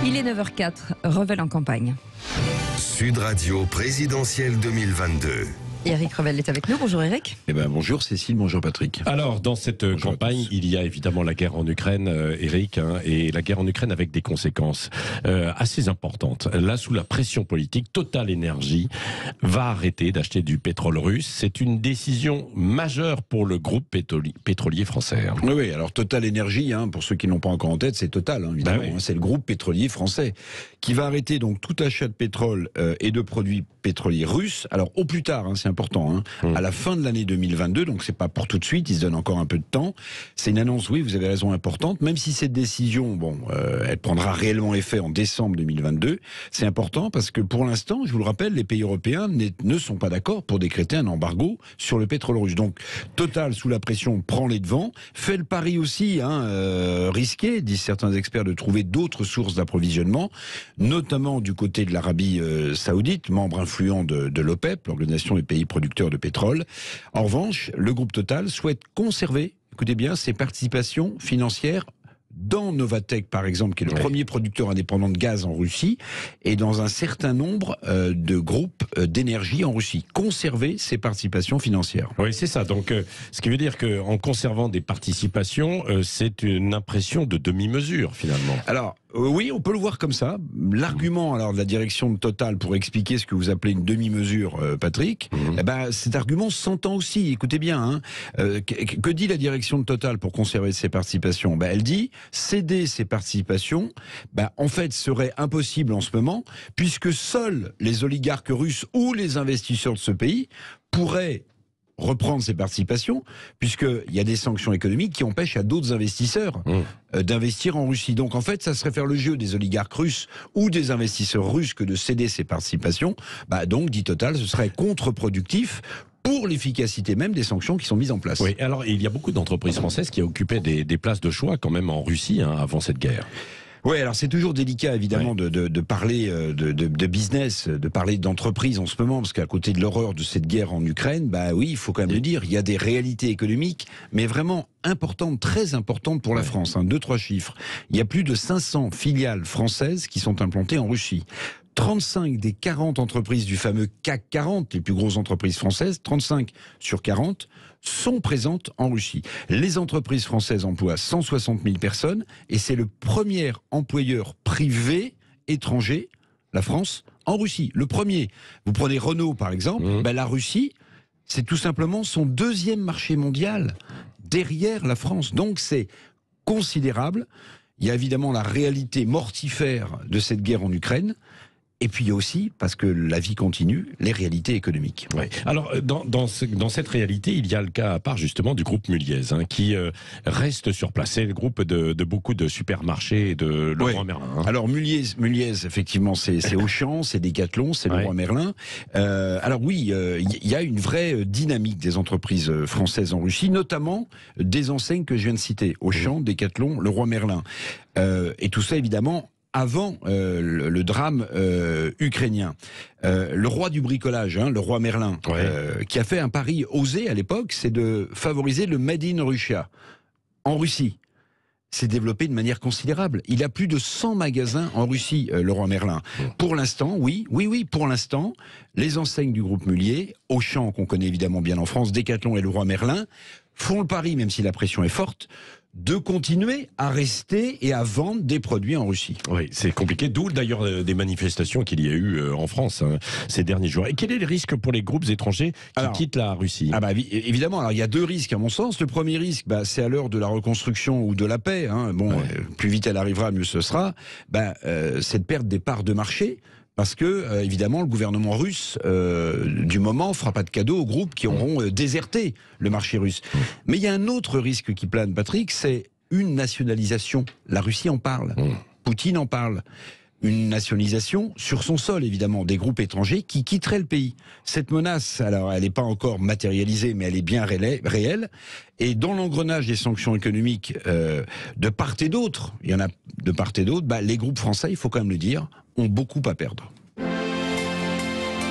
Il est 9h04, Revel en campagne. Sud Radio présidentielle 2022. Eric Revel est avec nous. Bonjour Eric. Bonjour Cécile, bonjour Patrick. Alors, dans cette campagne, il y a évidemment la guerre en Ukraine, Eric, et la guerre en Ukraine avec des conséquences assez importantes. Là, sous la pression politique, Total Énergie va arrêter d'acheter du pétrole russe. C'est une décision majeure pour le groupe pétrolier français. Oui, alors Total Énergie, pour ceux qui ne l'ont pas encore en tête, c'est Total, évidemment. Oui. C'est le groupe pétrolier français qui va arrêter donc tout achat de pétrole et de produits pétroliers russes. Alors, au plus tard, c'est important, à la fin de l'année 2022, donc c'est pas pour tout de suite, il se donne encore un peu de temps. C'est une annonce, oui, vous avez raison, importante, même si cette décision, elle prendra réellement effet en décembre 2022. C'est important parce que pour l'instant, je vous le rappelle, les pays européens ne sont pas d'accord pour décréter un embargo sur le pétrole russe. Donc Total, sous la pression, prend les devants, fait le pari aussi, risqué, disent certains experts, de trouver d'autres sources d'approvisionnement, notamment du côté de l'Arabie Saoudite, membre influent de l'OPEP, l'Organisation des pays producteurs de pétrole. En revanche, le groupe Total souhaite conserver, écoutez bien, ses participations financières dans Novatek, par exemple, qui est le premier producteur indépendant de gaz en Russie, et dans un certain nombre de groupes d'énergie en Russie. Conserver ses participations financières. Oui, c'est ça. Donc, ce qui veut dire qu'en conservant des participations, c'est une impression de demi-mesure, finalement. Alors, oui, on peut le voir comme ça. L'argument alors de la direction de Total pour expliquer ce que vous appelez une demi-mesure, Patrick, cet argument s'entend aussi. Écoutez bien, que dit la direction de Total pour conserver ses participations ? Elle dit céder ses participations, en fait, serait impossible en ce moment, puisque seuls les oligarques russes ou les investisseurs de ce pays pourraient reprendre ses participations, puisqu'il y a des sanctions économiques qui empêchent à d'autres investisseurs d'investir en Russie. Donc en fait, ça serait faire le jeu des oligarques russes ou des investisseurs russes que de céder ses participations. Donc, dit Total, ce serait contre-productif pour l'efficacité même des sanctions qui sont mises en place. Oui, alors il y a beaucoup d'entreprises françaises qui occupaient des places de choix quand même en Russie avant cette guerre. Oui, alors c'est toujours délicat évidemment de parler de business, de parler d'entreprise en ce moment, parce qu'à côté de l'horreur de cette guerre en Ukraine, oui, il faut quand même le dire, il y a des réalités économiques, mais vraiment importantes, très importantes pour la France. 2-3 chiffres. Il y a plus de 500 filiales françaises qui sont implantées en Russie. 35 des 40 entreprises du fameux CAC 40, les plus grosses entreprises françaises, 35 sur 40, sont présentes en Russie. Les entreprises françaises emploient 160 000 personnes et c'est le premier employeur privé étranger, la France, en Russie. Le premier. Vous prenez Renault par exemple, la Russie, c'est tout simplement son deuxième marché mondial derrière la France. Donc c'est considérable. Il y a évidemment la réalité mortifère de cette guerre en Ukraine. Et puis il y a aussi, parce que la vie continue, les réalités économiques. Oui. Alors dans cette réalité, il y a le cas à part justement du groupe Muliez, qui reste sur place. C'est le groupe de beaucoup de supermarchés et de Leroy Merlin. Alors Muliez, effectivement, c'est Auchan, c'est Decathlon, c'est Leroy Merlin. Alors oui, il y a une vraie dynamique des entreprises françaises en Russie, notamment des enseignes que je viens de citer, Auchan, Decathlon, Leroy Merlin. Et tout ça évidemment avant le drame ukrainien. Le roi du bricolage, le roi Merlin, qui a fait un pari osé à l'époque, c'est de favoriser le Made in Russia, en Russie. C'est développé de manière considérable. Il a plus de 100 magasins en Russie, le roi Merlin. Pour l'instant, oui, pour l'instant, les enseignes du groupe Muliez, Auchan, qu'on connaît évidemment bien en France, Decathlon et le roi Merlin, font le pari, même si la pression est forte, de continuer à rester et à vendre des produits en Russie. Oui, c'est compliqué, d'où d'ailleurs des manifestations qu'il y a eu en France ces derniers jours. Et quel est le risque pour les groupes étrangers qui quittent la Russie ? Évidemment, alors il y a deux risques à mon sens. Le premier risque, c'est à l'heure de la reconstruction ou de la paix. Plus vite elle arrivera, mieux ce sera. C'est de perdre des parts de marché. Parce que, évidemment, le gouvernement russe, du moment, fera pas de cadeaux aux groupes qui auront déserté le marché russe. Mais il y a un autre risque qui plane, Patrick, c'est une nationalisation. La Russie en parle. Poutine en parle. Une nationalisation sur son sol, évidemment, des groupes étrangers qui quitteraient le pays. Cette menace, alors, elle n'est pas encore matérialisée, mais elle est bien réelle. Et dans l'engrenage des sanctions économiques de part et d'autre, il y en a de part et d'autre, les groupes français, il faut quand même le dire, ont beaucoup à perdre.